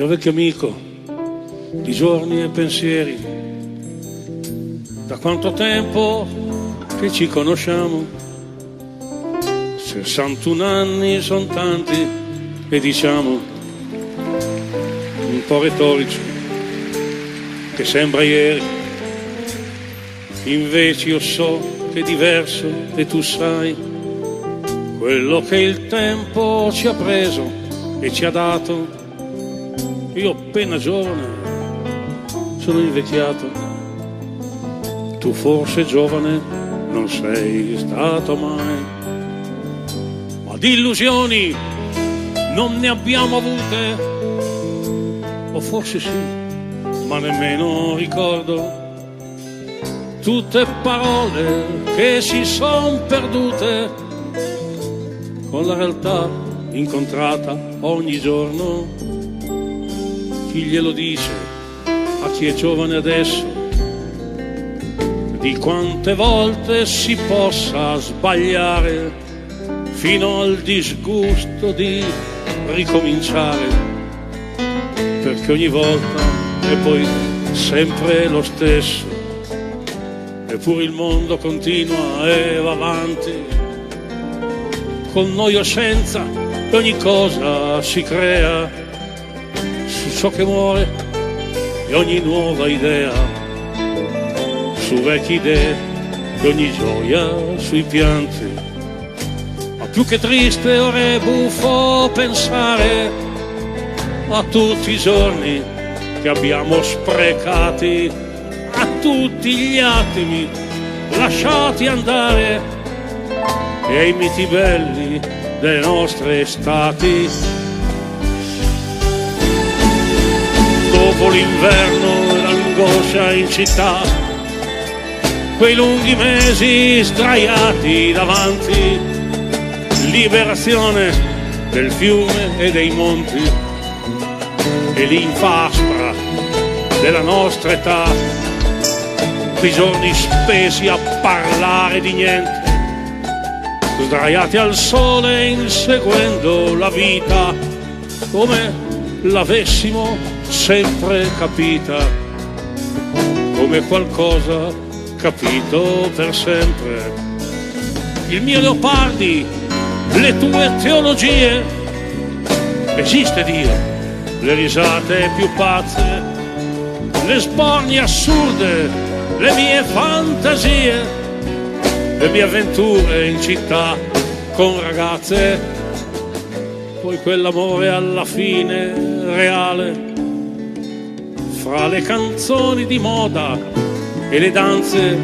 mio vecchio amico di giorni e pensieri, da quanto tempo che ci conosciamo, 61 anni sono tanti e diciamo un po' retorici che sembra ieri, invece io so che è diverso e tu sai quello che il tempo ci ha preso e ci ha dato. Io appena giovane sono invecchiato, tu forse giovane non sei stato mai, ma di illusioni non ne abbiamo avute, o forse sì, ma nemmeno ricordo, tutte parole che si son perdute con la realtà incontrata ogni giorno. Chi glielo dice a chi è giovane adesso di quante volte si possa sbagliare fino al disgusto di ricominciare, perché ogni volta è poi sempre lo stesso, eppure il mondo continua e va avanti, con noi o senza ogni cosa si crea su ciò che muore e ogni nuova idea, su vecchie idee e ogni gioia sui pianti. Ma più che triste ora è buffo pensare a tutti i giorni che abbiamo sprecati, a tutti gli attimi lasciati andare e ai miti belli delle nostre estati. Dopo l'inverno e l'angoscia in città, quei lunghi mesi sdraiati davanti, liberazione del fiume e dei monti e l'infaspra della nostra età, quei giorni spesi a parlare di niente, sdraiati al sole inseguendo la vita come l'avessimo sempre capita, come qualcosa capito per sempre. Il mio Leopardi, le tue teologie, esiste Dio, le risate più pazze, le sbornie assurde, le mie fantasie, le mie avventure in città con ragazze, poi quell'amore alla fine reale, fra le canzoni di moda e le danze,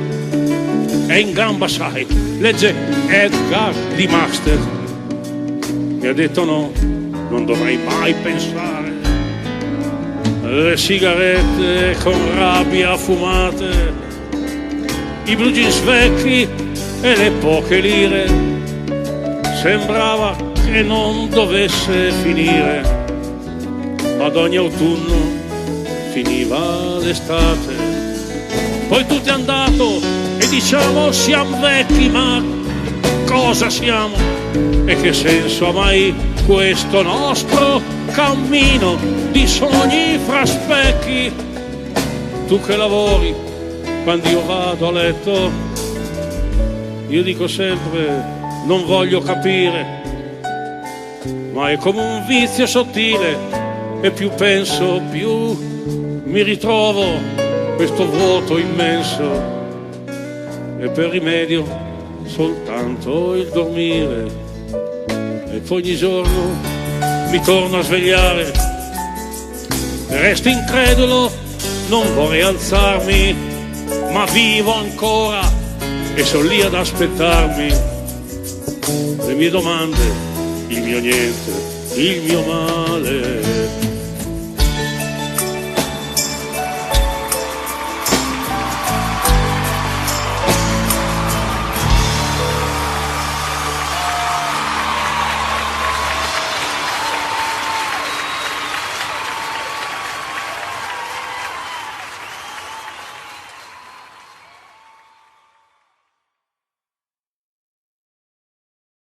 è in gamba, sai, legge Edgar di Master, mi ha detto no, non dovrei mai pensare, le sigarette con rabbia fumate, i blue jeans vecchi e le poche lire, sembrava che non dovesse finire, ad ogni autunno finiva l'estate, poi tutto è andato e diciamo siamo vecchi, ma cosa siamo e che senso ha mai questo nostro cammino di sogni fra specchi? Tu che lavori quando io vado a letto, io dico sempre non voglio capire, ma è come un vizio sottile e più penso più mi ritrovo questo vuoto immenso e per rimedio soltanto il dormire, e poi ogni giorno mi torno a svegliare e resto incredulo, non vorrei alzarmi, ma vivo ancora e sono lì ad aspettarmi le mie domande, il mio niente, il mio male.